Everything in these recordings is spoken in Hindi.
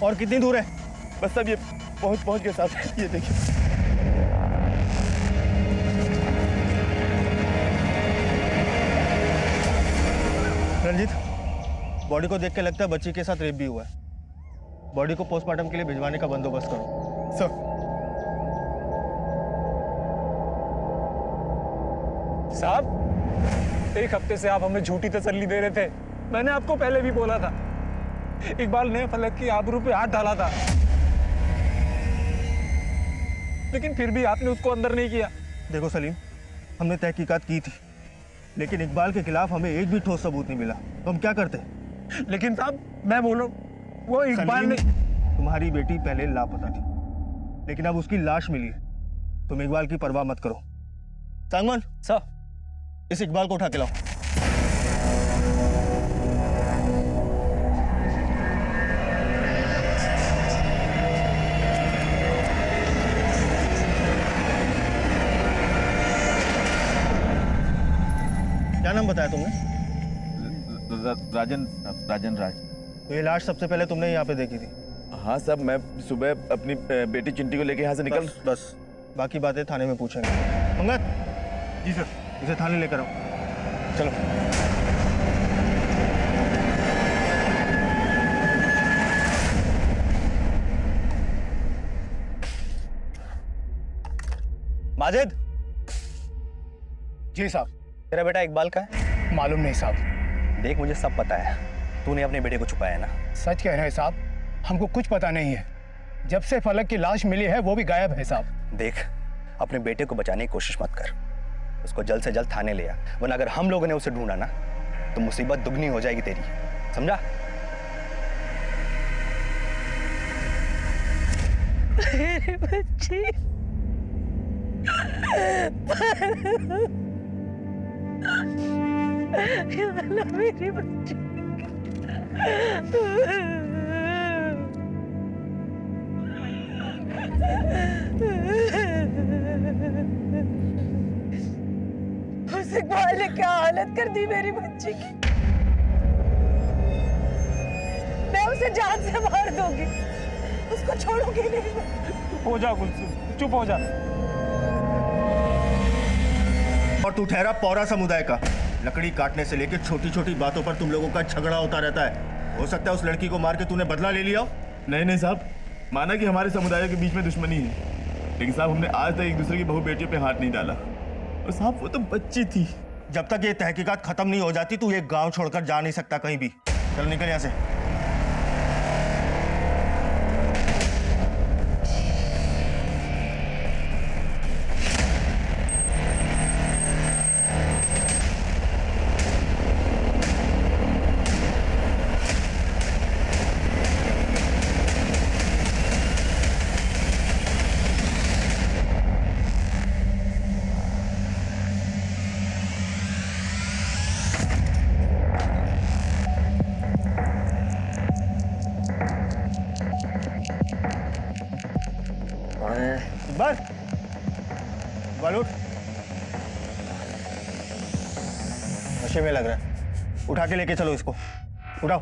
और कितनी दूर है? बस सब ये पहुंच गए साहब, ये देखिए। रंजीत, बॉडी को देख के लगता है बच्ची के साथ रेप भी हुआ है। बॉडी को पोस्टमार्टम के लिए भिजवाने का बंदोबस्त करो। सर। साहब, एक हफ्ते से आप हमें झूठी तसल्ली दे रहे थे। मैंने आपको पहले भी बोला था, इकबाल ने फलक की आबरू पे हाथ डाला था, लेकिन फिर भी आपने उसको अंदर नहीं किया। देखो सलीम, हमने तहकीकात की थी, लेकिन इकबाल के खिलाफ हमें एक भी ठोस सबूत नहीं मिला, तो हम क्या करते? लेकिन साहब, मैं बोलूं, वो इकबाल ने... तुम्हारी बेटी पहले लापता थी, लेकिन अब उसकी लाश मिली है। तुम इकबाल की परवाह मत करो। सांगवान सर, इस इकबाल को उठा के लाओ। क्या नाम बताया तुमने? राजन राज। तो ये लाश सबसे पहले तुमने यहाँ पे देखी थी? हाँ साहब, मैं सुबह अपनी बेटी चिंटी को लेके यहाँ से निकल... बस बाकी बातें थाने में पूछेंगे। पंगत। जी सर। इसे थाने लेकर आओ। चलो। माजिद। जी साहब। तेरा बेटा इकबाल का है? मालूम नहीं साहब। देख, मुझे सब पता है, तूने अपने बेटे को छुपाया ना? सच कह रहे हैं साहब, हमको कुछ पता नहीं है। जब से फलक की लाश मिली है वो भी गायब है साहब। देख, अपने बेटे को बचाने की कोशिश मत कर, उसको जल्द से जल्द थाने ले आ, वरना अगर हम लोगों ने उसे ढूंढा ना तो मुसीबत दुगनी हो जाएगी तेरी, समझा? मेरी बच्ची, या अल्लाह, मेरी बच्ची। उस इकबाल ने क्या हालत कर दी मेरी बच्ची की। मैं उसे जान से मार दूंगी, उसको छोड़ूंगी नहीं। हो जा गुलसुम, चुप हो जा। और तू ठहरा पौरा समुदाय का। लकड़ी काटने से लेकर छोटी छोटी बातों पर तुम लोगों का झगड़ा होता रहता है। हो सकता है उस लड़की को मार के तूने बदला ले लिया हो। नहीं साहब, माना कि हमारे समुदाय के बीच में दुश्मनी है, लेकिन साहब हमने आज तक एक दूसरे की बहू बेटियों पे हाथ नहीं डाला। और साहब वो तो बच्ची थी। जब तक ये तहकीकात खत्म नहीं हो जाती तू ये गांव छोड़कर जा नहीं सकता कहीं भी। चल निकल यहाँ से। बस उठ, नशे में लग रहा है। उठा के लेके चलो इसको, उठाओ।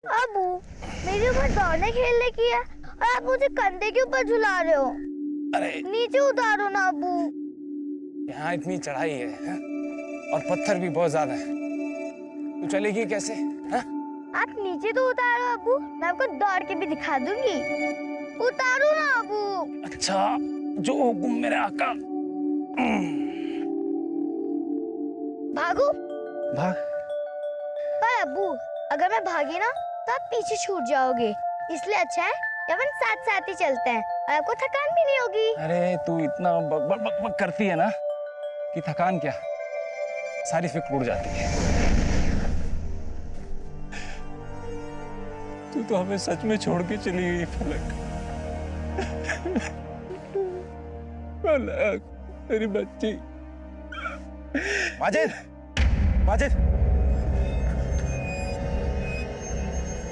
अबू, मेरी उम्र दौड़ने खेलने की है और आप मुझे कंधे के ऊपर झुला रहे हो। अरे नीचे उतारो ना अबू। यहाँ इतनी चढ़ाई है और पत्थर भी बहुत ज्यादा है, तू चलेगी कैसे? हा? आप नीचे तो उतारो अबू, मैं आपको दौड़ के भी दिखा दूंगी। उतारो ना अबू। अच्छा, जो हुकुम मेरे आका। भागो। भाग। पर अबू, अगर मैं भागी ना तो आप पीछे छूट जाओगे, इसलिए अच्छा है कि अपन साथ साथ ही चलते हैं और आपको थकान भी नहीं होगी। अरे तू इतना बक बक बक बक करती है ना कि थकान क्या, सारी फिक्र उड़ जाती है। तू तो हमें सच में छोड़ के चली गई फलक। फलक, तेरी बच्ची। माजिद, माजिद,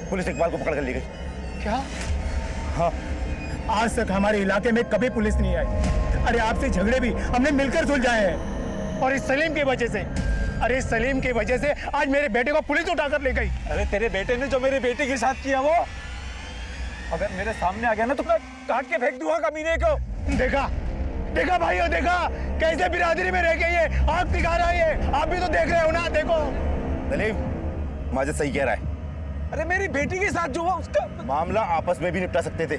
पुलिस इकबाल को पकड़ कर ले गई। क्या? हाँ, आज तक हमारे इलाके में कभी पुलिस नहीं आई। अरे आपसे झगड़े भी हमने मिलकर सुलझाए हैं, और इस सलीम की वजह से, अरे इस सलीम की वजह से आज मेरे बेटे को पुलिस उठाकर ले गई। अरे तेरे बेटे ने जो मेरे बेटे के साथ किया, वो अगर मेरे सामने आ गया ना तो मैं काट के फेंक दूंगा कमीने को। देखा देखा भाइयों, देखा कैसे बिरादरी में रह गई है, आग दिखा रहा है। आप भी तो देख रहे हो ना, देखो। सलीम, माजिद सही कह रहा है। अरे मेरी बेटी के साथ जो हुआ उसका मामला आपस में भी निपटा सकते थे,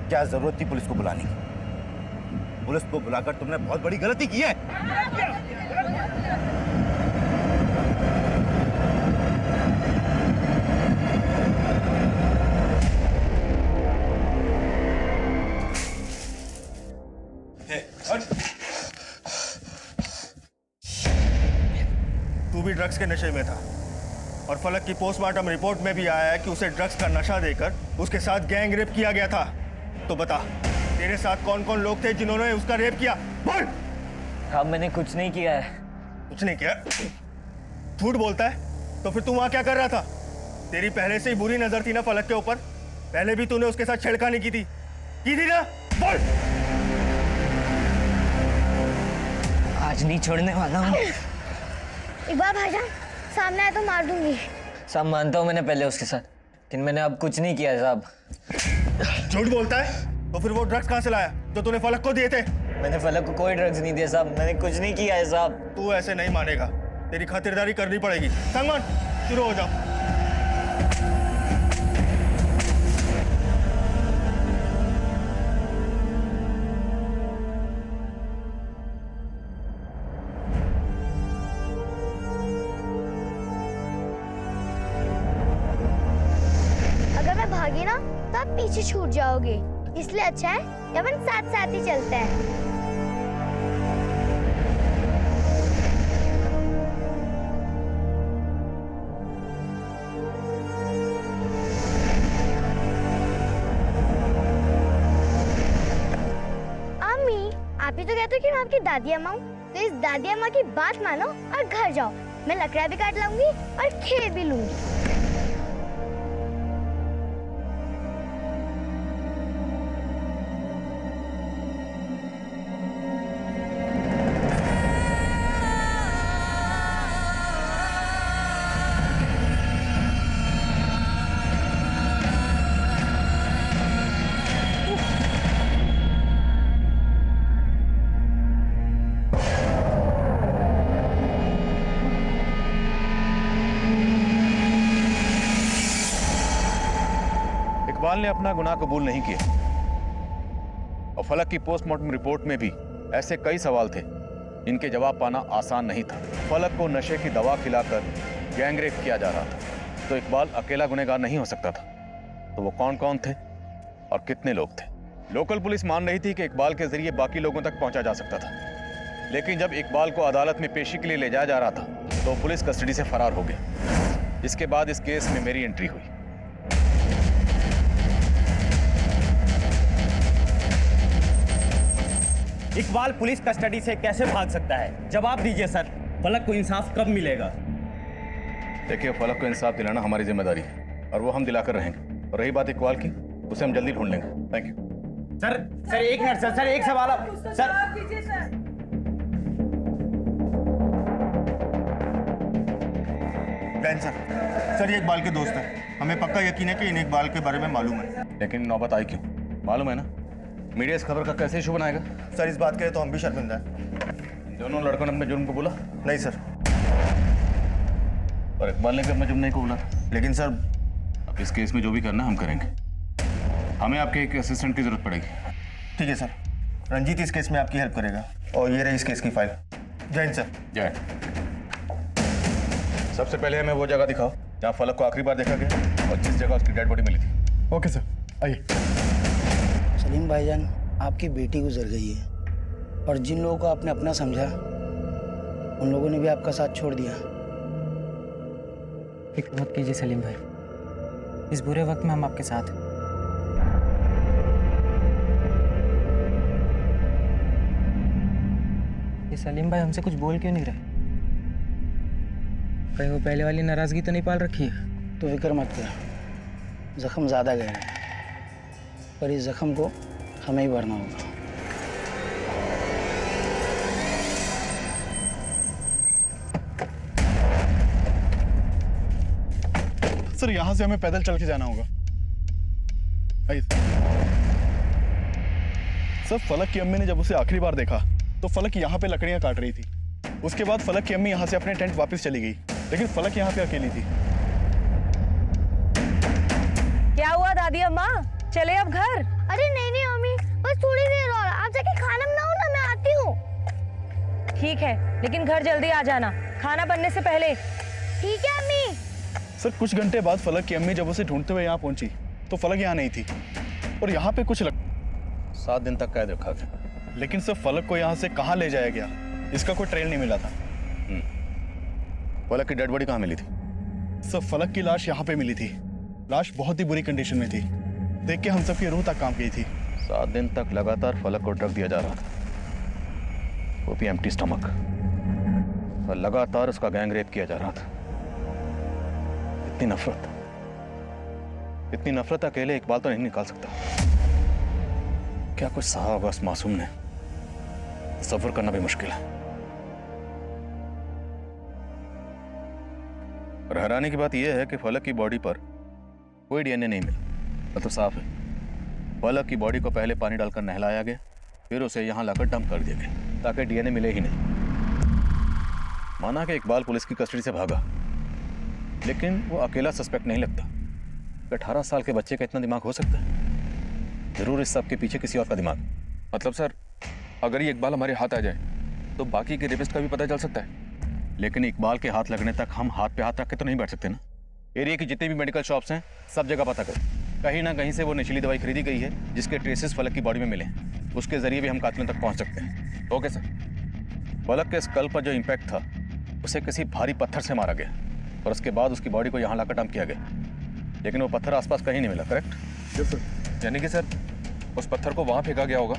क्या जरूरत थी पुलिस को बुलाने की? पुलिस को बुलाकर तुमने बहुत बड़ी गलती की है। तू भी ड्रग्स के नशे में था, और फलक की पोस्टमार्टम रिपोर्ट में भी आया है कि उसे ड्रग्स का नशा देकर उसके साथ गैंग रेप किया गया था। तो बता, तेरे साथ कौन कौन लोग थे जिन्होंने उसका रेप किया? बोल। हाँ, मैंने कुछ नहीं किया है। कुछ नहीं किया? झूठ बोलता है। तो फिर तू वहां क्या कर रहा था? तेरी पहले से ही बुरी नजर थी ना फलक के ऊपर। पहले भी तूने उसके साथ छेड़खानी की थी ना? बोल। आज नहीं छोड़ने वाला हूँ। इकबाल भाईजान, सामने आए तो मार दूंगी। साहब, मानता हूँ मैंने पहले उसके साथ, लेकिन मैंने अब कुछ नहीं किया साहब। झूठ बोलता है? तो फिर वो ड्रग्स कहाँ से लाया जो तूने फलक को दिए थे? मैंने फलक को कोई ड्रग्स नहीं दिया साहब, मैंने कुछ नहीं किया है साहब। तू ऐसे नहीं मानेगा, तेरी खातिरदारी करनी पड़ेगी। संगमान, शुरू हो जाओ। अगर मैं भागी ना तो आप पीछे छूट जाओगे, इसलिए अच्छा है कि अपन साथ साथ ही चलते हैं। अम्मी, आप ही तो कहते हो कि मैं आपकी दादी अम्मा हूँ, तो इस दादी अम्मा की बात मानो और घर जाओ। मैं लकड़ा भी काट लाऊंगी और खेल भी लूंगी। इकबाल ने अपना गुनाह कबूल नहीं किया, और फलक की पोस्टमार्टम रिपोर्ट में भी ऐसे कई सवाल थे इनके जवाब पाना आसान नहीं था। फलक को नशे की दवा खिलाकर गैंग रेप किया जा रहा था, तो इकबाल अकेला गुनहगार नहीं हो सकता था। तो वो कौन कौन थे और कितने लोग थे? लोकल पुलिस मान रही थी कि इकबाल के जरिए बाकी लोगों तक पहुंचा जा सकता था, लेकिन जब इकबाल को अदालत में पेशी के लिए ले जाया जा रहा था तो पुलिस कस्टडी से फरार हो गया। इसके बाद इस केस में मेरी एंट्री हुई। इकबाल पुलिस कस्टडी से कैसे भाग सकता है? जवाब दीजिए सर, फलक को इंसाफ कब मिलेगा? देखिए, फलक को इंसाफ दिलाना हमारी जिम्मेदारी है और वो हम दिलाकर रहेंगे। और रही बात इकबाल की, उसे हम जल्दी ढूंढ लेंगे। थैंक यू सर एक मिनट सर, एक सवाल सर। डैन सर, ये इकबाल के दोस्त हैं। हमें पक्का यकीन है कि इन्हें इकबाल के बारे में मालूम है। लेकिन नौबत आई क्यों? मालूम है ना, मीडिया इस खबर का कैसे इशू बनाएगा? सर, इस बात के लिए तो हम भी शर्मिंदा हैं। दोनों लड़कों ने अपने जुर्म को बोला? नहीं सर। और इकबाल ने भी अपने जुर्म नहीं को बोला था। लेकिन सर, अब इस केस में जो भी करना हम करेंगे। हमें आपके एक असिस्टेंट की जरूरत पड़ेगी। ठीक है सर, रंजीत इस केस में आपकी हेल्प करेगा। और ये रही इस केस की फाइल। जय हिंद सर। जय। सबसे पहले हमें वो जगह दिखाओ जहाँ फलक को आखिरी बार देखा गया और जिस जगह उसकी डेड बॉडी मिली थी। ओके सर, आइए। सलीम भाईजान, आपकी बेटी गुजर गई है, और जिन लोगों को आपने अपना समझा उन लोगों ने भी आपका साथ छोड़ दिया। फिक्र मत कीजिए सलीम भाई, इस बुरे वक्त में हम आपके साथ हैं। ये सलीम भाई हमसे कुछ बोल क्यों नहीं रहे? कहीं वो पहले वाली नाराजगी तो नहीं पाल रखी है? तो फिक्र मत कर, जख्म ज़्यादा गहरा है, पर इस जख्म को हमें ही भरना होगा। सर यहाँ से हमें पैदल चल के जाना होगा। आइए। सर फलक की अम्मी ने जब उसे आखिरी बार देखा तो फलक यहाँ पे लकड़ियाँ काट रही थी। उसके बाद फलक की अम्मी यहाँ से अपने टेंट वापस चली गई, लेकिन फलक यहाँ पे अकेली थी। क्या हुआ दादी अम्मा, चले अब घर? अरे नहीं नहीं मम्मी, बस थोड़ी देर और, आप जाके खाना बनाओ ना, मैं आती हूँ। ठीक है, लेकिन घर जल्दी आ जाना, खाना बनने से पहले। ठीक है अम्मी। सर कुछ घंटे बाद फलक की अम्मी जब उसे ढूंढते हुए यहाँ पहुंची तो फलक यहाँ नहीं थी और यहाँ पे कुछ 7 दिन तक कैद रखा गया। लेकिन सर फलक को यहाँ से कहाँ ले जाया गया इसका कोई ट्रेल नहीं मिला था। फलक की डेड बॉडी कहाँ मिली थी? सर फलक की लाश यहाँ पे मिली थी। लाश बहुत ही बुरी कंडीशन में थी, देख के हम सबकी रूह तक कांप गई थी। 7 दिन तक लगातार फलक को ड्रग दिया जा रहा था, वो भी एम्प्टी स्टमक, और लगातार उसका गैंग रेप किया जा रहा था। इतनी नफरत अकेले इकबाल तो नहीं निकाल सकता। क्या कुछ सहा होगा उस मासूम ने, तसव्वुर करना भी मुश्किल है। और हैरानी की बात यह है कि फलक की बॉडी पर कोई डीएनए नहीं मिला, मतलब साफ है फलक की बॉडी को पहले पानी डालकर नहलाया गया, फिर उसे यहां लाकर डंप कर दिया गया ताकि डीएनए मिले ही नहीं। माना कि इकबाल पुलिस की कस्टडी से भागा, लेकिन वो अकेला सस्पेक्ट नहीं लगता। 18 साल के बच्चे का इतना दिमाग हो सकता है? जरूर इस सब के पीछे किसी और का दिमाग। मतलब सर, अगर ये इकबाल हमारे हाथ आ जाए तो बाकी के रेपिस्ट का भी पता चल सकता है। लेकिन इकबाल के हाथ लगने तक हम हाथ पे हाथ रख के तो नहीं बैठ सकते ना। एरिया की जितनी भी मेडिकल शॉप्स हैं सब जगह पता करें, कहीं ना कहीं से वो नशीली दवाई खरीदी गई है जिसके ट्रेसेस फलक की बॉडी में मिले हैं। उसके जरिए भी हम कातिलों तक पहुंच सकते हैं। Okay sir. फलक के स्कल पर जो इम्पैक्ट था उसे किसी भारी पत्थर से मारा गया और उसके बाद उसकी बॉडी को यहाँ लाकर डंप किया गया, लेकिन वो पत्थर आसपास कहीं नहीं मिला। करेक्ट? Yes sir. यानी कि सर उस पत्थर को वहां फेंका गया होगा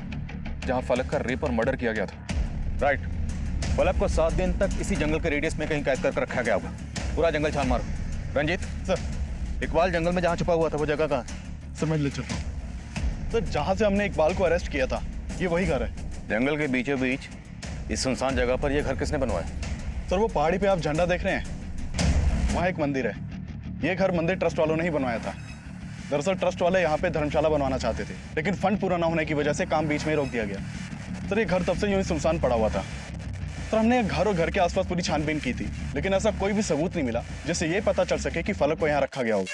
जहां फलक का रेप और मर्डर किया गया था। राइट। फलक को 7 दिन तक इसी जंगल के रेडियस में कहीं कैद कर रखा गया होगा। पूरा जंगल छान मारो। रंजीत सर, इकबाल जंगल में जहाँ छुपा हुआ था वो जगह कहाँ? समझ ले चलता हूँ सर, जहाँ से हमने इकबाल को अरेस्ट किया था ये वही घर है। जंगल के बीचों बीच इस सुनसान जगह पर यह घर किसने बनवाया? सर वो पहाड़ी पे आप झंडा देख रहे हैं, वहाँ एक मंदिर है। ये घर मंदिर ट्रस्ट वालों ने ही बनवाया था। दरअसल ट्रस्ट वाले यहाँ पे धर्मशाला बनवाना चाहते थे, लेकिन फंड पूरा ना होने की वजह से काम बीच में ही रोक दिया गया। सर ये घर तब से यूं ही सुनसान पड़ा हुआ था। सर हमने घर और घर के आसपास पूरी छानबीन की थी, लेकिन ऐसा कोई भी सबूत नहीं मिला जिससे ये पता चल सके कि फलक को यहाँ रखा गया होगा।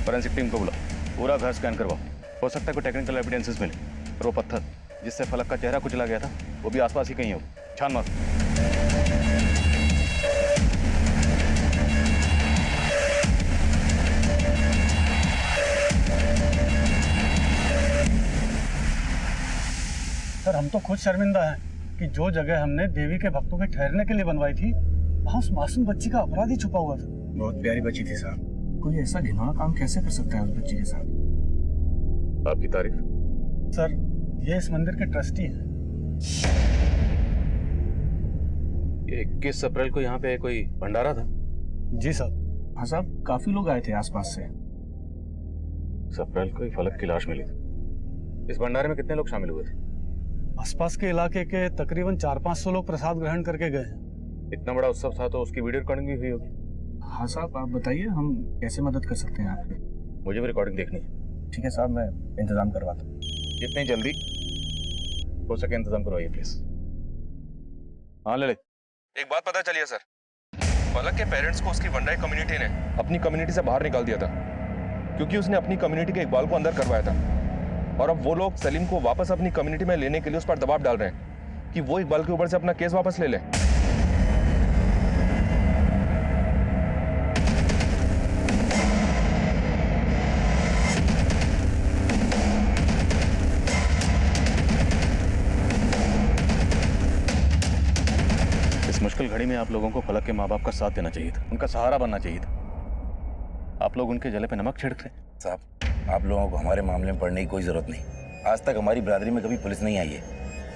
फॉरेंसिक टीम को बुला, पूरा घर स्कैन करवाओ। हो सकता है कोई टेक्निकल एविडेंसेस मिले। और वो पत्थर जिससे फलक का चेहरा कुचला गया था वो भी आसपास ही कहीं हो। छान मारो। सर हम तो खुद शर्मिंदा हैं कि जो जगह हमने देवी के भक्तों के ठहरने के लिए बनवाई थी वहाँ उस मासूम बच्ची का अपराधी छुपा हुआ था। बहुत प्यारी बच्ची थी साहब, कोई ऐसा घिनौना काम कैसे कर सकता है उस बच्ची के साथ? आपकी तारीफ। सर ये इस मंदिर के ट्रस्टी हैं। ये 21 अप्रैल को यहाँ पे कोई भंडारा था? जी साहब। हाँ साहब, काफी लोग आए थे आसपास से। 21 अप्रैल को ही फलक की लाश मिली थी। इस भंडारे में कितने लोग शामिल हुए थे? आसपास के इलाके के तकरीबन 400-500 लोग प्रसाद ग्रहण करके गए हैं। इतना बड़ा उत्सव था तो उसकी वीडियो रिकॉर्डिंग भी हुई होगी। हाँ साहब, आप बताइए हम कैसे मदद कर सकते हैं आपकी? मुझे भी रिकॉर्डिंग देखनी है। ठीक है साहब, मैं इंतजाम करवाता हूँ। जितनी जल्दी हो सके इंतजाम करवाइए प्लीज। हाँ ले। एक बात पता चली है सर, फलक के पेरेंट्स को उसकी वंडाई कम्युनिटी ने अपनी कम्युनिटी से बाहर निकाल दिया था क्योंकि उसने अपनी कम्युनिटी के इकबाल को अंदर करवाया था। और अब वो लोग सलीम को वापस अपनी कम्युनिटी में लेने के लिए उस पर दबाव डाल रहे हैं कि वो इकबाल के ऊपर से अपना केस वापस ले ले। इस मुश्किल घड़ी में आप लोगों को फलक के माँ बाप का साथ देना चाहिए था, उनका सहारा बनना चाहिए था। आप लोग उनके जले पे नमक छिड़क रहे हैं। साहब, आप लोगों को हमारे मामले में पढ़ने की कोई जरूरत नहीं। आज तक हमारी बिरादरी में कभी पुलिस नहीं आई है,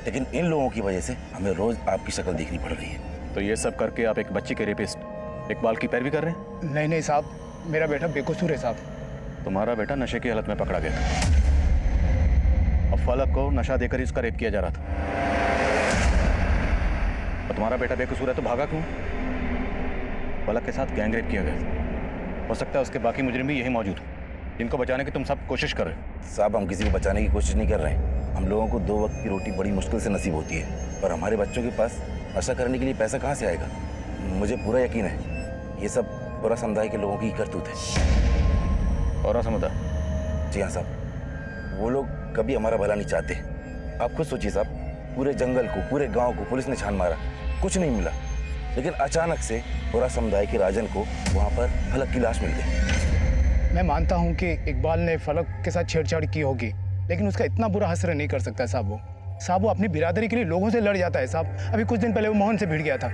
लेकिन इन लोगों की वजह से हमें रोज आपकी शक्ल देखनी पड़ रही है। तो ये सब करके आप एक बच्ची के रेपिस्ट इकबाल की पैरवी कर रहे हैं? नहीं नहीं साहब, मेरा बेटा बेकसूर है साहब। तुम्हारा बेटा नशे की हालत में पकड़ा गया था और फलक को नशा देकर ही उसका रेप किया जा रहा था। और तुम्हारा बेटा बेकसूर है तो भागा क्यों? फलक के साथ गैंग रेप किया गया। हो सकता है उसके बाकी मुजरिम भी यही मौजूद हो जिनको बचाने की तुम सब कोशिश कर रहे हो। साहब, हम किसी को बचाने की कोशिश नहीं कर रहे हैं। हम लोगों को 2 वक्त की रोटी बड़ी मुश्किल से नसीब होती है और हमारे बच्चों के पास नशा करने के लिए पैसा कहाँ से आएगा? मुझे पूरा यकीन है ये सब पूरा समुदाय के लोगों की करतूत है। और समुदाय? जी हाँ साहब, वो लोग कभी हमारा भला नहीं चाहते। आप खुद सोचिए साहब, पूरे जंगल को, पूरे गांव को पुलिस ने छान मारा, कुछ नहीं मिला, लेकिन अचानक से पूरा समुदाय के राजन को वहाँ पर फलक की लाश मिल गई। मैं मानता हूँ कि इकबाल ने फलक के साथ छेड़छाड़ की होगी, लेकिन उसका इतना बुरा हसर नहीं कर सकता साहब। वो अपनी बिरादरी के लिए लोगों से लड़ जाता है साहब। अभी कुछ दिन पहले वो मोहन से भिड़ गया था।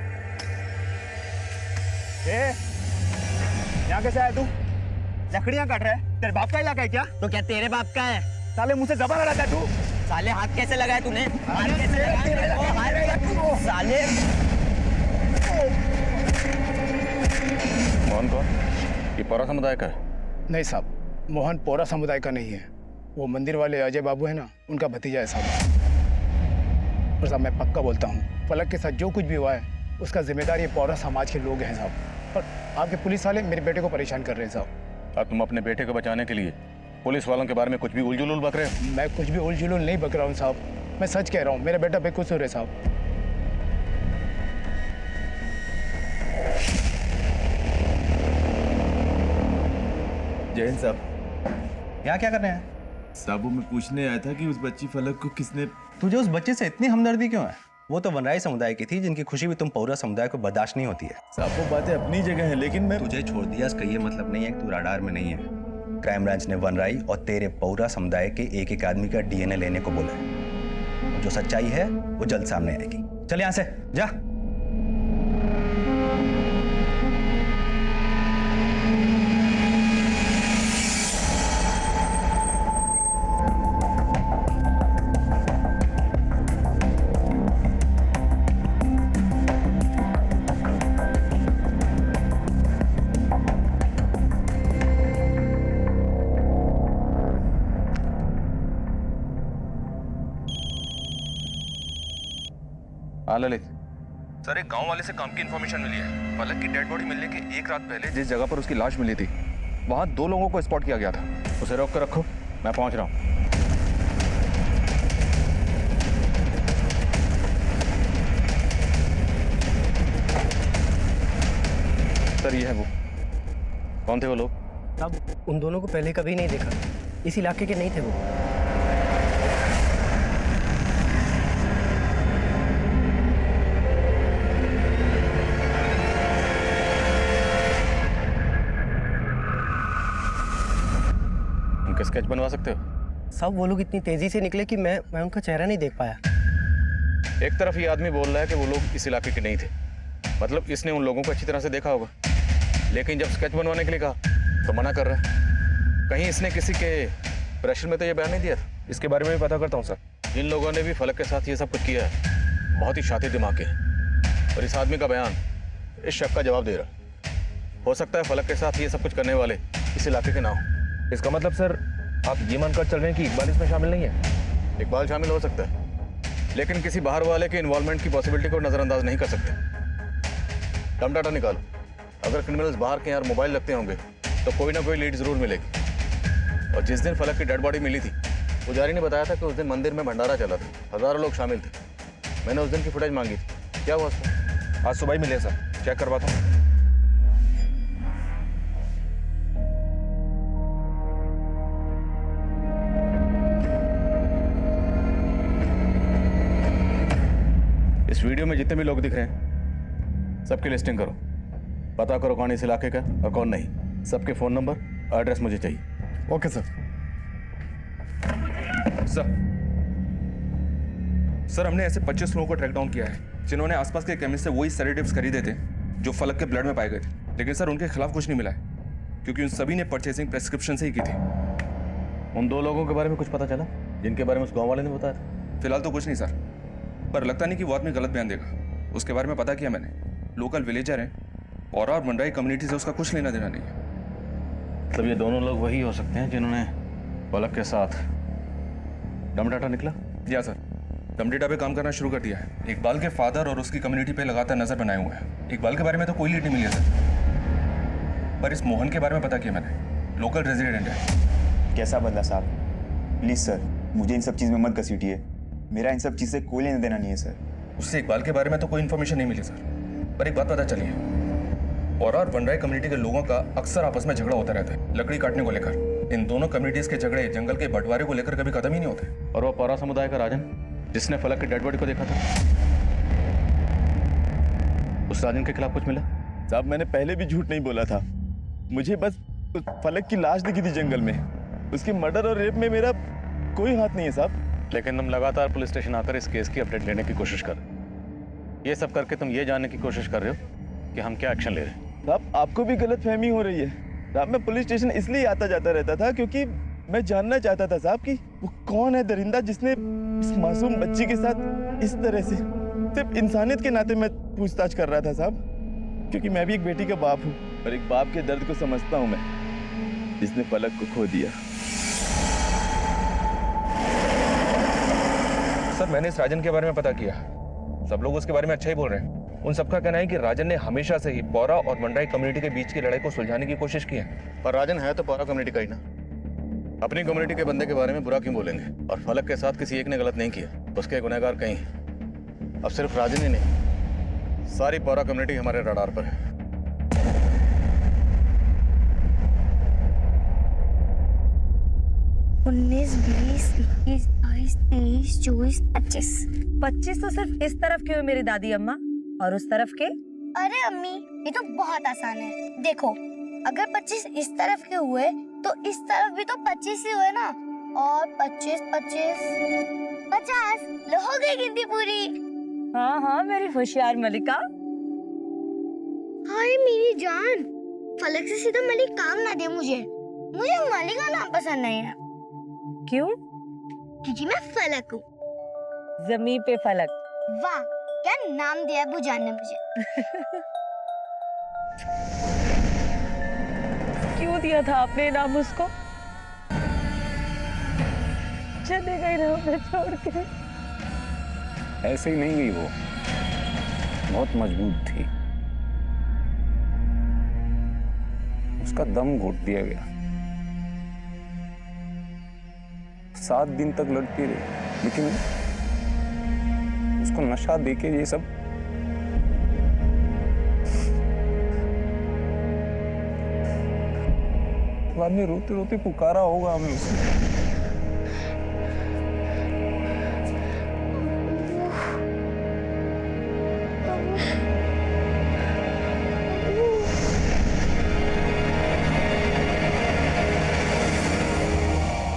यहाँ कैसे आया तू? लकड़ियाँ काट रहा है? तेरे बाप का इलाका है क्या? तो क्या तेरे बाप का है? साले मुंह से जबान लड़ाता है तू। साले हाथ कैसे लगाया तूने? हाथ कैसे लगाया? साले मोहन कौन? ये पौरा समुदाय का है? नहीं साहब, मोहन पोरा समुदाय का नहीं है। वो मंदिर वाले अजय बाबू है ना, उनका भतीजा है साहब। और साहब मैं पक्का बोलता हूँ, फलक के साथ जो कुछ भी हुआ है उसका जिम्मेदार ये पोरा समाज के लोग हैं साहब। और आपके पुलिस वाले मेरे बेटे को परेशान कर रहे हैं साहब। और तुम अपने बेटे को बचाने के लिए पुलिस वालों के बारे में कुछ भी उलझुल बक रहे हो? मैं कुछ भी उलझुल नहीं बक रहा हूँ साहब, मैं सच कह रहा हूँ। मेरा बेटा बेकसूर है साहब। जय हिंद साहब। यहाँ क्या कर रहे हैं? साहब, वो मैं पूछने आया था कि उस बच्ची फलक को किसने... तुझे उस बच्चे से इतनी हमदर्दी क्यों है? वो तो वनराई समुदाय की थी जिनकी खुशी भी तुम पौरा समुदाय को बर्दाश्त नहीं होती है। साहब, वो बातें अपनी जगह हैं, लेकिन मैं... तुझे छोड़ दिया इसका ये मतलब नहीं है कि तू राडार में नहीं है। क्राइम ब्रांच ने वनराई और तेरे पौरा समुदाय के एक आदमी का DNA लेने को बोला है। और जो सच्चाई है वो जल्द सामने आएगी। चल यहाँ से जा। ललित सर, एक गांव वाले से काम की इन्फॉर्मेशन मिली है। फलक की डेड बॉडी मिलने के 1 रात पहले जिस जगह पर उसकी लाश मिली थी वहां 2 लोगों को स्पॉट किया गया था। उसे रोक कर रखो, मैं पहुंच रहा हूं। सर, ये है वो। कौन थे वो लोग? साहब, उन दोनों को पहले कभी नहीं देखा, इस इलाके के नहीं थे वो। स्केच बनवा सकते हो? साहब, वो लोग इतनी तेजी से निकले कि मैं उनका चेहरा नहीं देख पाया। एक तरफ ये आदमी बोल रहा है कि वो लोग इस इलाके के नहीं थे, मतलब इसने उन लोगों को अच्छी तरह से देखा होगा, लेकिन जब स्केच बनवाने के लिए कहा तो मना कर रहा है। कहीं इसने किसी के प्रेशर में तो ये बयान नहीं दिया था? इसके बारे में भी पता करता हूँ सर। जिन लोगों ने भी फलक के साथ ये सब कुछ किया है बहुत ही शातिर दिमाग के हैं और इस आदमी का बयान इस शक का जवाब दे रहा। हो सकता है फलक के साथ ये सब कुछ करने वाले इस इलाके के ना हो। इसका मतलब सर आप ये मानकर चल रहे हैं कि इकबाल इसमें शामिल नहीं है? इकबाल शामिल हो सकता है, लेकिन किसी बाहर वाले के इन्वॉल्वमेंट की पॉसिबिलिटी को नजरअंदाज नहीं कर सकते। दम डाटा निकालो, अगर क्रिमिनल्स बाहर के यहाँ मोबाइल रखते होंगे तो कोई ना कोई लीड जरूर मिलेगी। और जिस दिन फलक की डेड बॉडी मिली थी, पुजारी ने बताया था कि उस दिन मंदिर में भंडारा चला था, हजारों लोग शामिल थे। मैंने उस दिन की फुटेज मांगी थी, क्या हुआ उसका? आज सुबह ही मिले सर, चेक करवाता हूँ। इस वीडियो में जितने भी लोग दिख रहे हैं सबकी लिस्टिंग करो, पता करो कौन इस इलाके का और कौन नहीं। सबके फ़ोन नंबर, एड्रेस मुझे चाहिए। Okay sir. सर, हमने ऐसे 25 लोगों को ट्रैक डाउन किया है जिन्होंने आसपास के केमिस्ट से वही सेडेटिव्स खरीदे थे जो फलक के ब्लड में पाए गए थे, लेकिन सर उनके खिलाफ कुछ नहीं मिला है क्योंकि उन सभी ने परचेसिंग प्रेस्क्रिप्शन से ही की थी। उन 2 लोगों के बारे में कुछ पता चला जिनके बारे में उस गाँव वाले ने बताया था? फिलहाल तो कुछ नहीं सर, पर लगता नहीं कि वो आदमी गलत बयान देगा। उसके बारे में पता किया मैंने, लोकल विलेजर है और वनराई कम्युनिटी से उसका कुछ लेना देना नहीं है। मतलब ये दोनों लोग वही हो सकते हैं जिन्होंने पलक के साथ डम डाटा निकला? जी हाँ सर, डम डेटा पे काम करना शुरू कर दिया है। इकबाल के फादर और उसकी कम्युनिटी पे लगातार नजर बनाए हुए हैं। इकबाल के बारे में तो कोई लीड नहीं मिली है सर, पर इस मोहन के बारे में पता किया मैंने, लोकल रेजिडेंट है। कैसा बदला साहब? प्लीज सर, मुझे इन सब चीज़ में मत घसीटिए। मेरा इन सब चीज़ से कोई लेना देना नहीं है सर। उससे इकबाल के बारे में तो कोई इन्फॉर्मेशन नहीं मिली सर, पर एक बात पता चली है, और वनराई कम्युनिटी के लोगों का अक्सर आपस में झगड़ा होता रहता है लकड़ी काटने को लेकर। इन दोनों कम्युनिटीज के झगड़े जंगल के बंटवारे को लेकर कभी खत्म ही नहीं होते। और वो पौरा समुदाय का राजन जिसने फलक की डेड बॉडी को देखा था, उस राजन के खिलाफ कुछ मिला? साहब मैंने पहले भी झूठ नहीं बोला था, मुझे बस उस फलक की लाश दिखी थी जंगल में। उसके मर्डर और रेप में मेरा कोई हाथ नहीं है साहब। लेकिन तुम लगातार पुलिस स्टेशन आकर इस केस की अपडेट लेने की कोशिश कर रहे हो। ये सब करके तुम ये जानने की कोशिश कर रहे हो कि हम क्या एक्शन ले रहे हैं। साहब आपको भी गलतफहमी हो रही है साहब। मैं पुलिस स्टेशन इसलिए आता जाता रहता था क्योंकि मैं जानना चाहता था साहब कि वो कौन है दरिंदा जिसने इस मासूम बच्ची के साथ इस तरह से, सिर्फ इंसानियत के नाते मैं पूछताछ कर रहा था साहब, क्योंकि मैं भी एक बेटी का बाप हूँ और एक बाप के दर्द को समझता हूँ मैं, जिसने फलक को खो दिया। सर मैंने इस राजन के बारे में पता किया, सब लोग उसके बारे में अच्छा ही बोल रहे हैं। उन सबका कहना है कि राजन ने हमेशा से ही पौरा और वनराई कम्युनिटी के बीच की लड़ाई को सुलझाने की कोशिश की है। पर राजन है तो पौरा कम्युनिटी का ही ना, अपनी कम्युनिटी के बंदे के बारे में बुरा क्यों बोलेंगे? और फलक के साथ किसी एक ने गलत नहीं किया, उसके गुनहगार कहीं। अब सिर्फ राजन ही नहीं, सारी पौरा कम्युनिटी हमारे रडार पर है। 19, 20, 21, 22, 23, 24, 25। 25 तो सिर्फ इस तरफ के हुए मेरी दादी अम्मा, और उस तरफ के? अरे अम्मी, ये तो बहुत आसान है। देखो, अगर 25 इस तरफ के हुए तो इस तरफ भी तो 25 ही हुए ना। और 25, 25, 50। लो हो गई गिनती पूरी। हाँ हाँ मेरी होशियार मलिका। हाय मेरी जान, फलक से सीधा मलिक काम ना दे मुझे मलिका नाम पसंद नहीं है। क्यों? क्योंकि मैं फलक हूँ। जमीन पे फलक। वाह, क्या नाम दिया है बुजान ने मुझे। क्यों दिया था आपने नाम उसको? चले गई ना हमें छोड़ के। ऐसे ही नहीं गई वो, बहुत मजबूत थी, उसका दम घोट दिया गया। 7 दिन तक लड़ती रही, लेकिन उसको नशा देके ये सब बाद में रोते रोते पुकारा होगा हमें उसने।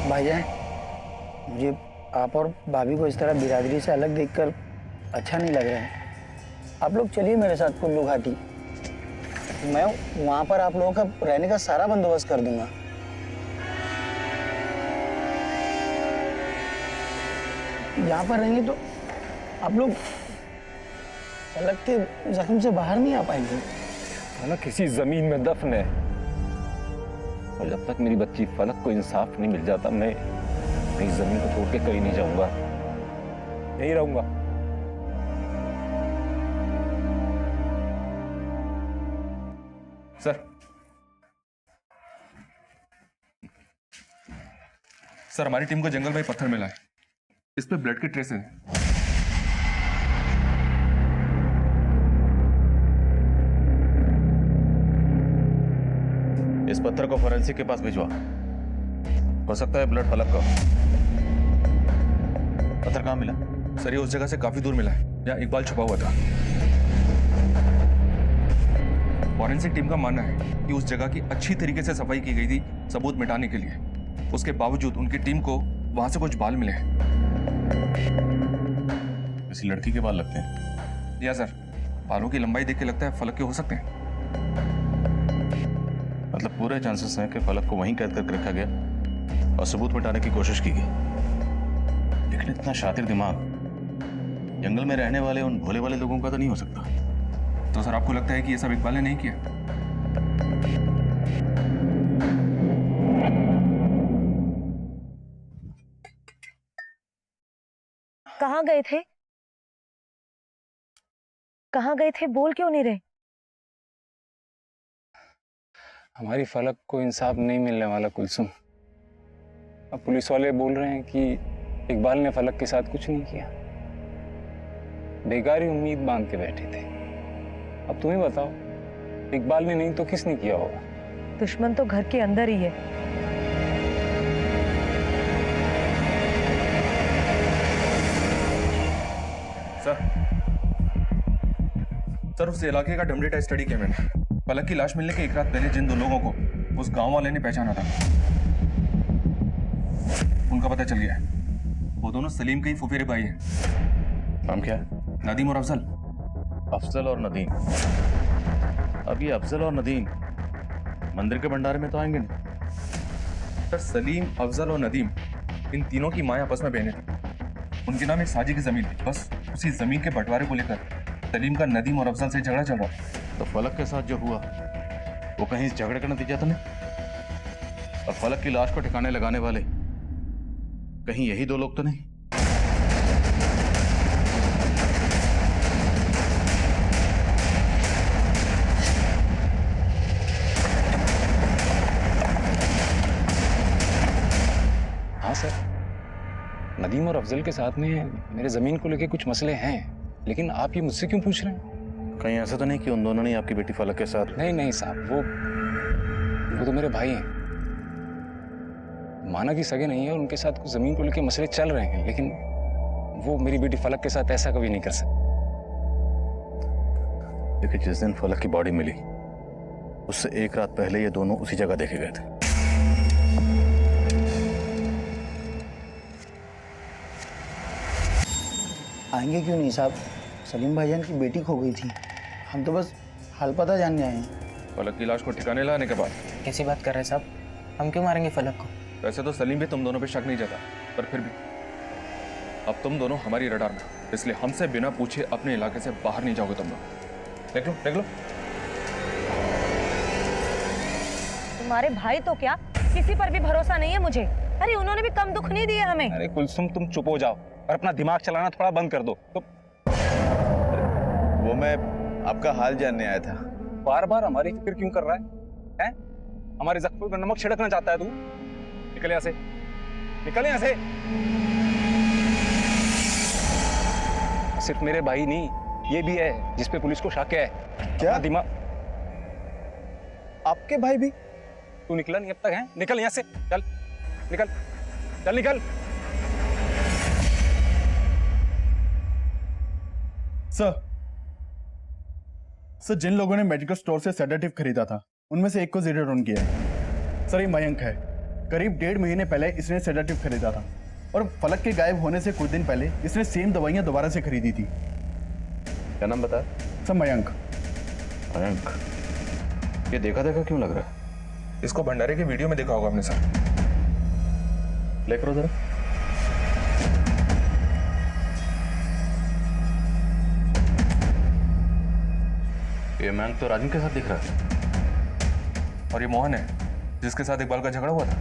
भाईजान, मुझे आप और भाभी को इस तरह बिरादरी से अलग देखकर अच्छा नहीं लग रहा है। आप लोग चलिए मेरे साथ कुल्लू घाटी, मैं वहां पर आप लोगों का रहने का सारा बंदोबस्त कर दूंगा। यहाँ पर रहेंगे तो आप लोग अलग के जख्म से बाहर नहीं आ पाएंगे। फलक किसी जमीन में दफन है, और जब तक मेरी बच्ची फलक को इंसाफ नहीं मिल जाता, मैं इस जमीन को छोड़ के कहीं नहीं जाऊंगा, यहीं रहूंगा। सर हमारी टीम को जंगल में पत्थर मिला है, इस पे ब्लड के ट्रेस हैं। इस पत्थर को फोरेंसिक के पास भिजवा, हो सकता है ब्लड फलक का। पत्थर कहाँ मिला? सर ये उस जगह से काफी दूर मिला है जहाँ इकबाल छुपा हुआ था। फॉरेंसिक टीम का मानना है कि उस जगह की अच्छी तरीके से सफाई की गई थी सबूत मिटाने के लिए। उसके बावजूद उनकी टीम को वहां से कुछ बाल मिले हैं। किसी लड़की के बाल लगते हैं? या सर, बालों की लंबाई देख के लगता है फलक के हो सकते हैं। मतलब पूरे चांसेस हैं कि फलक को वहीं कैद करके रखा गया और सबूत मिटाने की कोशिश की गई। लेकिन इतना शातिर दिमाग जंगल में रहने वाले उन भोले वाले लोगों का तो नहीं हो सकता। तो सर आपको लगता है कि ये सब इकबाल ने नहीं किया? कहाँ गए थे? कहाँ गए थे? बोल क्यों नहीं रहे? हमारी फलक को इंसाफ नहीं मिलने वाला कुलसुम। अब पुलिस वाले बोल रहे हैं कि इकबाल ने फलक के साथ कुछ नहीं किया, बेकार ही उम्मीद बांध के बैठे थे। अब तुम्हें बताओ, इकबाल ने नहीं तो किसने किया होगा? दुश्मन तो घर के अंदर ही है। सर उस इलाके का डम डेटा स्टडी किया मैंने। फलक की लाश मिलने के एक रात पहले जिन दो लोगों को उस गांव वाले ने पहचाना था, उनका पता चल गया है। वो दोनों सलीम के ही फुफेरे भाई हैं। नाम क्या है? नदीम और अफजल। अफजल और नदीम। अब ये अफजल और नदीम मंदिर के भंडारे में तो आएंगे नहीं। सर सलीम, अफजल और नदीम, इन तीनों की माएँ आपस में बहनें थी। उनके नाम एक साजी की जमीन थी। बस उसी जमीन के बंटवारे को लेकर सलीम का नदीम और अफजल से झगड़ा चल रहा था। तो फलक के साथ जो हुआ वो कहीं इस झगड़े का नतीजा तो नहीं? और फलक की लाश को ठिकाने लगाने वाले कहीं यही दो लोग तो नहीं? हाँ सर, नदीम और अफजल के साथ में मेरे जमीन को लेके कुछ मसले हैं, लेकिन आप ये मुझसे क्यों पूछ रहे हैं? कहीं ऐसा तो नहीं कि उन दोनों ने आपकी बेटी फलक के साथ? नहीं नहीं साहब, वो तो मेरे भाई हैं। माना कि सगे नहीं है और उनके साथ कुछ जमीन को लेके मसले चल रहे हैं, लेकिन वो मेरी बेटी फलक के साथ ऐसा कभी नहीं कर सकते। देखिए, जिस दिन फलक की बॉडी मिली उससे एक रात पहले ये दोनों उसी जगह देखे गए थे। आएंगे क्यों नहीं साहब? सलीम भाईजान की बेटी खो गई थी, हम तो बस हाल पता जानने आए हैं। फलक की लाश को ठिकाने लाने के बाद? कैसी बात कर रहे हैं साहब? हम क्यों मारेंगे फलक को? वैसे तो सलीम भी तुम दोनों पे शक नहीं जाता, पर फिर भी अब तुम दोनों हमारी रडार में, इसलिए हमसे बिना पूछे अपने इलाके से बाहर नहीं जाओगे तुम लोग। देख लो देख लो। तुम्हारे भाई तो क्या, किसी पर भी भरोसा नहीं है मुझे। अरे उन्होंने भी कम दुख नहीं दिया हमें। अरे कुलसुम, तुम चुप हो जाओ और अपना दिमाग चलाना थोड़ा बंद कर दो। तो वो मैं आपका हाल जानने आया था। बार बार हमारी फिक्र क्यों कर रहा है? हैं? हमारे जख्मों पर नमक छिड़कना चाहता है तू? निकल यहाँ से, निकल यहाँ से। सिर्फ मेरे भाई नहीं, ये भी है जिसपे पुलिस को शक है। क्या दिमाग? आपके भाई भी? तू निकला नहीं अब तक? है, निकल यहाँ से, चल निकल, चल निकल। सर, जिन लोगों ने मेडिकल स्टोर से सेडेटिव खरीदा था उनमें से एक को जीरो डाउन किया है। सर, ये मयंक है। करीब 1.5 महीने पहले इसने सेडेटिव खरीदा था और फलक के गायब होने से कुछ दिन पहले इसने सेम दवाइयां दोबारा से खरीदी थी। क्या नाम बता? सर, मयंक। मयंक? ये देखा देखा क्यों लग रहा है? इसको भंडारे के वीडियो में देखा होगा आपने सर। ले करो जरा। ये मयंक तो राजन के साथ दिख रहा है। और ये मोहन है जिसके साथ इकबाल का झगड़ा हुआ था।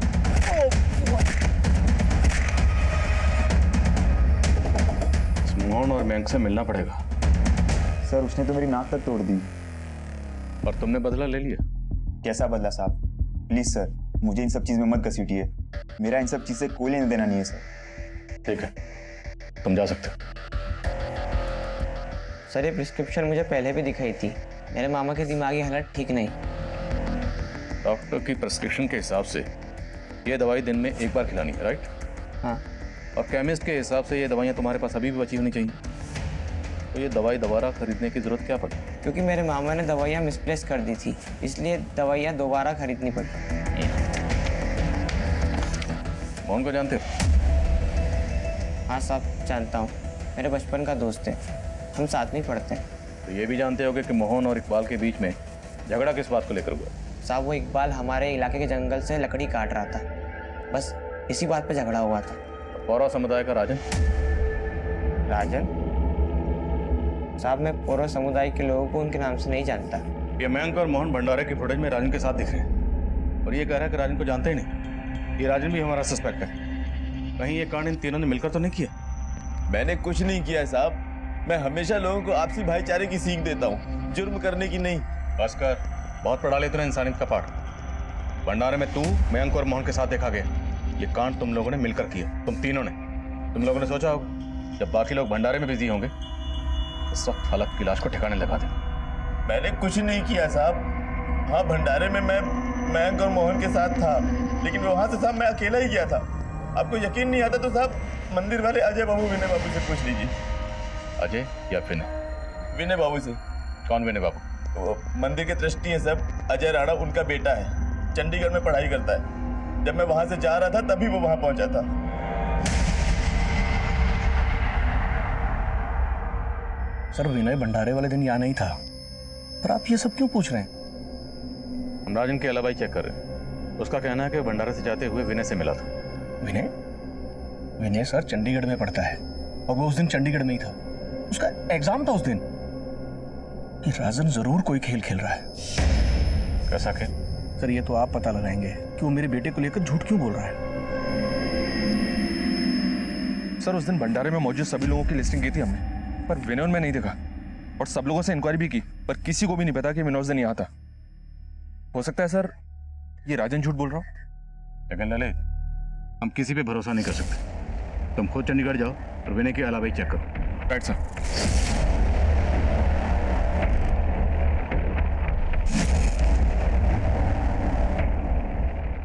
इस मोहन और मयंक से मिलना पड़ेगा। सर, उसने तो मेरी नाक तक तोड़ दी। और तुमने बदला ले लिया? कैसा बदला साहब? प्लीज सर, मुझे इन सब चीज में मत घसीटिए। मेरा इन सब चीज से कोई लेना देना नहीं है सर। ठीक है, तुम जा सकते हो। सर, ये प्रिस्क्रिप्शन मुझे पहले भी दिखाई थी। मेरे मामा की दिमागी हालत ठीक नहीं। डॉक्टर की प्रिस्क्रिप्शन के हिसाब से ये दवाई दिन में एक बार खिलानी है, राइट? हाँ। और केमिस्ट के हिसाब से ये दवाइयाँ तुम्हारे पास अभी भी बची होनी चाहिए। तो ये दवाई दोबारा खरीदने की जरूरत क्या पड़ी? क्योंकि मेरे मामा ने दवाइयाँ मिसप्लेस कर दी थी, इसलिए दवाइयाँ दोबारा खरीदनी पड़ी। मोहन को जानते हो? हाँ साहब, जानता हूँ। मेरे बचपन का दोस्त है, हम साथ में पढ़ते हैं। तो ये भी जानते होगे कि मोहन और इकबाल के बीच में झगड़ा किस बात को लेकर हुआ? साहब, वो इकबाल हमारे इलाके के जंगल से लकड़ी काट रहा था, बस इसी बात पे झगड़ा हुआ था। पौरा समुदाय का राजन? राजन? साहब, मैं पौरा समुदाय के लोगों को उनके नाम से नहीं जानता। ये मयंक और मोहन भंडारे की फुटेज में राजन के साथ दिख रहे हैं और ये कह रहा है कि राजन को जानते ही नहीं। ये राजन भी हमारा सस्पेक्ट है। कहीं ये कांड इन तीनों ने मिलकर तो नहीं किया? मैंने कुछ नहीं किया साहब। मैं हमेशा लोगों को आपसी भाईचारे की सीख देता हूँ, जुर्म करने की नहीं। बस कर, बहुत पढ़ा ले तूने इंसानियत का पाठ। भंडारे में तू, मयंक और मोहन के साथ देखा गया। ये कांड तुम लोगों ने मिलकर किया, तुम तीनों ने। तुम लोगों ने सोचा होगा जब बाकी लोग भंडारे में बिजी होंगे इस वक्त फलक की लाश को ठिकाने लगा दे। मैंने कुछ नहीं किया साहब। हाँ, भंडारे में मैं मयंक और मोहन के साथ था, लेकिन वहां से साहब मैं अकेला ही गया था। आपको यकीन नहीं आता तो साहब मंदिर वाले अजय बाबू, विनय बाबू से पूछ लीजिए। अजय या विनय? विनय बाबू से। कौन विनय बाबू? वो मंदिर के ट्रस्टी हैं साहब, अजय राणा उनका बेटा है, चंडीगढ़ में पढ़ाई करता है। जब मैं वहां से जा रहा था तभी वो वहां पहुंचा था। सर, विनय भंडारे वाले दिन यहाँ नहीं था, पर आप ये सब क्यों पूछ रहे हैं? हम राजन के अलावा ही चेक कर रहे हैं। उसका कहना है कि भंडारे से जाते हुए विनय से मिला था। विनय? विनय सर चंडीगढ़ में पढ़ता है और वो उस दिन चंडीगढ़ में ही था। उसका एग्जाम था उस दिन। ये राजन जरूर कोई खेल खेल रहा है। कैसा खेल? सर, ये तो आप पता लगाएंगे कि वो मेरे बेटे को लेकर झूठ क्यों बोल रहा है। सर, उस दिन भंडारे में मौजूद सभी लोगों की लिस्टिंग की थी हमने, पर विनय में नहीं देखा। और सब लोगों से इंक्वायरी भी की, पर किसी को भी नहीं पता कि विनोद दिन यहाँ था। हो सकता है सर ये राजन झूठ बोल रहा हूँ। लेकिन ललित, हम किसी पे भरोसा नहीं कर सकते। तुम खुद चंडीगढ़ जाओ और विनय के अलावा ही चेक करो। Right sir.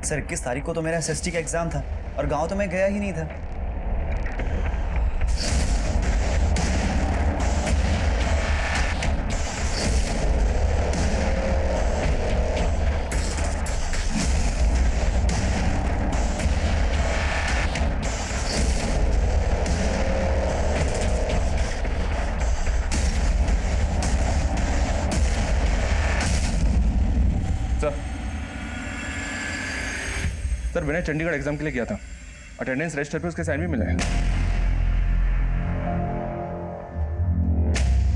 सर 21 तारीख को तो मेरा एसएसटी का एग्जाम था और गांव तो मैं गया ही नहीं था। सर विनय चंडीगढ़ एग्जाम के लिए गया था। अटेंडेंस रजिस्टर पे उसके साइन भी मिले हैं।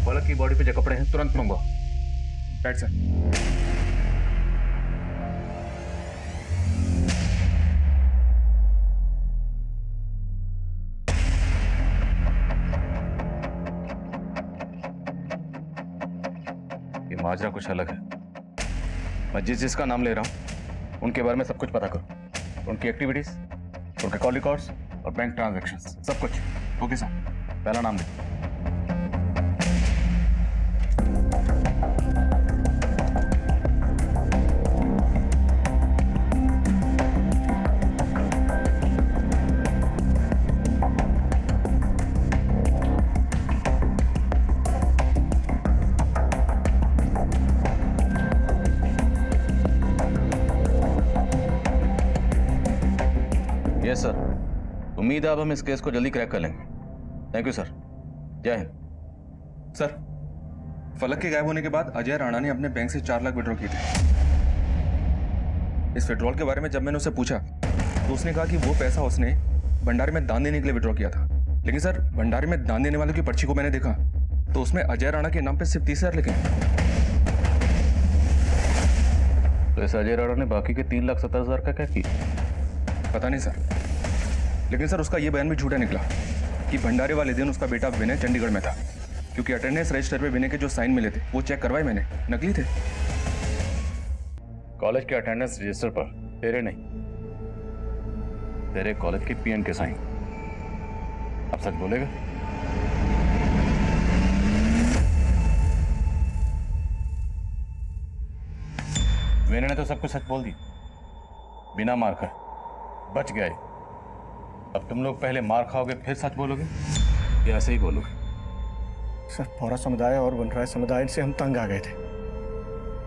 फलक की बॉडी पे जो कपड़े हैं तुरंत मंगवाओ। Right sir. ये माजरा कुछ अलग है। मैं जिसका नाम ले रहा हूं उनके बारे में सब कुछ पता करो। उनकी एक्टिविटीज, उनके कॉल रिकॉर्ड्स और बैंक ट्रांजैक्शंस, सब कुछ। Okay sir. पहला नाम दे। यस सर, उम्मीद है अब हम इस केस को जल्दी क्रैक कर लेंगे। Thank you sir. जय हिंद। सर, फलक के गायब होने के बाद अजय राणा ने अपने बैंक से 4 लाख विड्रॉ किए थे। इस विड्रॉल के बारे में जब मैंने उससे पूछा तो उसने कहा कि वो पैसा उसने भंडारे में दान देने के लिए विड्रॉ किया था। लेकिन सर, भंडारे में दान देने वालों की पर्ची को मैंने देखा तो उसमें अजय राणा के नाम पे सिर्फ 30,000 लिखे हैं। तो इस अजय राणा ने बाकी के 3,70,000 का क्या किया? पता नहीं सर, लेकिन सर उसका ये बयान भी झूठा निकला कि भंडारे वाले दिन उसका बेटा विनय चंडीगढ़ में था, क्योंकि अटेंडेंस रजिस्टर पे विनय के जो साइन मिले थे वो चेक करवाए मैंने, नकली थे। कॉलेज के अटेंडेंस रजिस्टर पर तेरे नहीं, तेरे कॉलेज के पीएन के साइन। अब सच बोलेगा? विनय ने तो सब कुछ सच बोल दी, बिना मार कर बच गए। अब तुम लोग पहले मार खाओगे फिर सच बोलोगे या ऐसे ही बोलोगे? सर, पौरा समुदाय और वनराय समुदाय से हम तंग आ गए थे।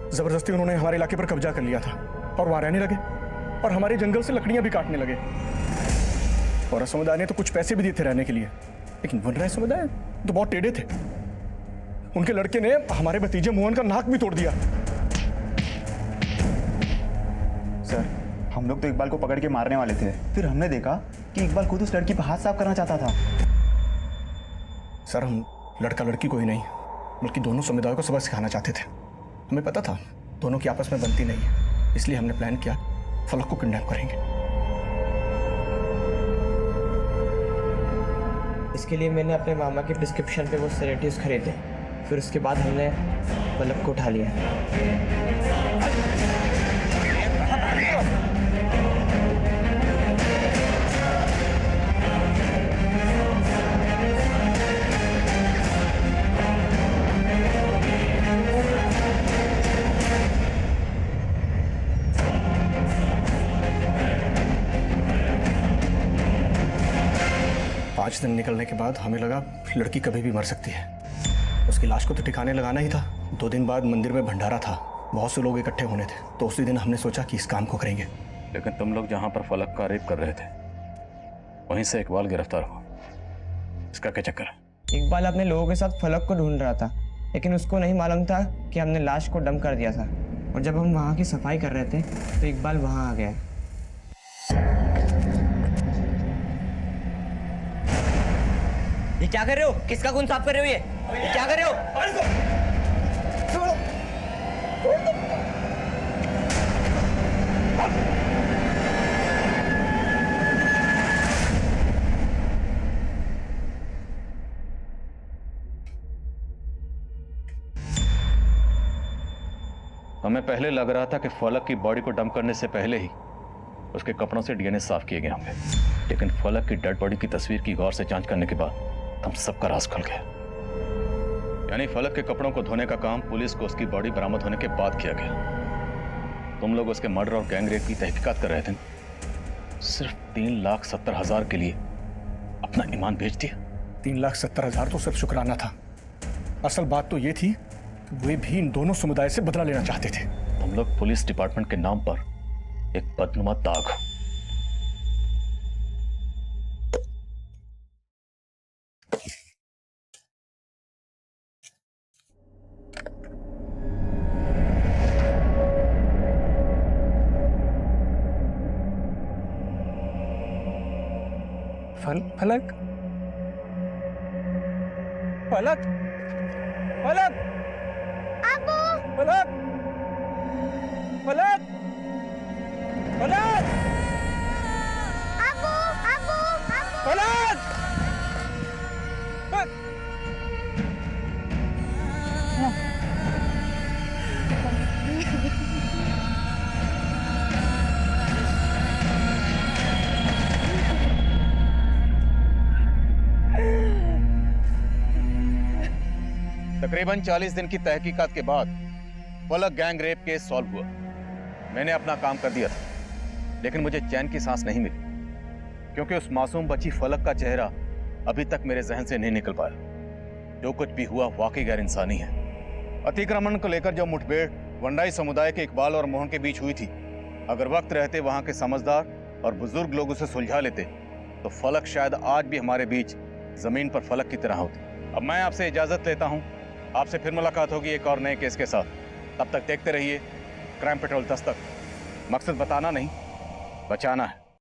जबरदस्ती उन्होंने हमारे इलाके पर कब्जा कर लिया था और वहां रहने लगे और हमारे जंगल से लकड़ियां भी काटने लगे। पौरा समुदाय ने तो कुछ पैसे भी दिए थे रहने के लिए, लेकिन वनराय समुदाय तो बहुत टेढ़े थे। उनके लड़के ने हमारे भतीजे मोहन का नाक भी तोड़ दिया। सर, हम लोग तो इकबाल को पकड़ के मारने वाले थे, फिर हमने देखा कि इकबाल खुद उस लड़की पर हाथ साफ करना चाहता था। सर, हम लड़का लड़की को ही नहीं बल्कि दोनों समुदायों को सबक सिखाना चाहते थे। हमें पता था दोनों की आपस में बनती नहीं है, इसलिए हमने प्लान किया फलक को किडनैप करेंगे। इसके लिए मैंने अपने मामा के प्रिस्क्रिप्शन पे वो सेडेटिव्स खरीदे, फिर उसके बाद हमने पलक को उठा लिया। 5 दिन निकलने के बाद हमें लगा लड़की कभी भी मर सकती है। उसकी लाश को तो ठिकाने लगाना ही था। 2 दिन बाद मंदिर में भंडारा था, बहुत से लोग इकट्ठे होने थे, तो उसी दिन हमने सोचा कि इस काम को करेंगे। लेकिन तुम लोग जहां पर फलक का रेप कर रहे थे, वहीं से इकबाल गिरफ्तार हुआ। इसका क्या चक्कर है? इकबाल अपने लोगों के साथ फलक को ढूंढ रहा था, लेकिन उसको नहीं मालूम था कि हमने लाश को डंप कर दिया था। और जब हम वहाँ की सफाई कर रहे थे तो इकबाल वहाँ आ गया। ये क्या कर रहे हो? किसका खून साफ कर रहे हो? ये क्या कर रहे हो? हमें पहले लग रहा था कि फलक की बॉडी को डंप करने से पहले ही उसके कपड़ों से डीएनए साफ किए गए होंगे, लेकिन फलक की डेड बॉडी की तस्वीर की गौर से जांच करने के बाद हम सबका राज खुल गया। यानी फलक के कपड़ों को धोने का काम पुलिस को उसकी बॉडी बरामद होने के बाद किया गया। तुम लोग उसके मर्डर और गैंगरेप की तहकीकात कर रहे थे, सिर्फ 3,70,000 के लिए अपना ईमान बेच दिया। 3,70,000 तो सिर्फ शुक्राना था। असल बात तो ये थी, वे भी इन दोनों समुदाय से बदला लेना चाहते थे। तुम लोग पुलिस डिपार्टमेंट के नाम पर एक बदनुमा दाग हो। फलक फलक फलक फलक फलक फलक फलक तकरीबन 40 दिन की तहकीकात के बाद फलक गैंग रेप केस सॉल्व हुआ। मैंने अपना काम कर दिया था, लेकिन मुझे चैन की सांस नहीं मिली, क्योंकि उस मासूम बच्ची फलक का चेहरा अभी तक मेरे जहन से नहीं निकल पाया। जो कुछ भी हुआ वाकई गैर इंसानी है। अतिक्रमण को लेकर जो मुठभेड़ वंडाई समुदाय के इकबाल और मोहन के बीच हुई थी, अगर वक्त रहते वहां के समझदार और बुजुर्ग लोग उसे सुलझा लेते तो फलक शायद आज भी हमारे बीच जमीन पर फलक की तरह होती। अब मैं आपसे इजाजत लेता हूं, आपसे फिर मुलाकात होगी एक और नए केस के साथ। तब तक देखते रहिए क्राइम पेट्रोल दस्तक। मकसद बताना नहीं, बचाना है।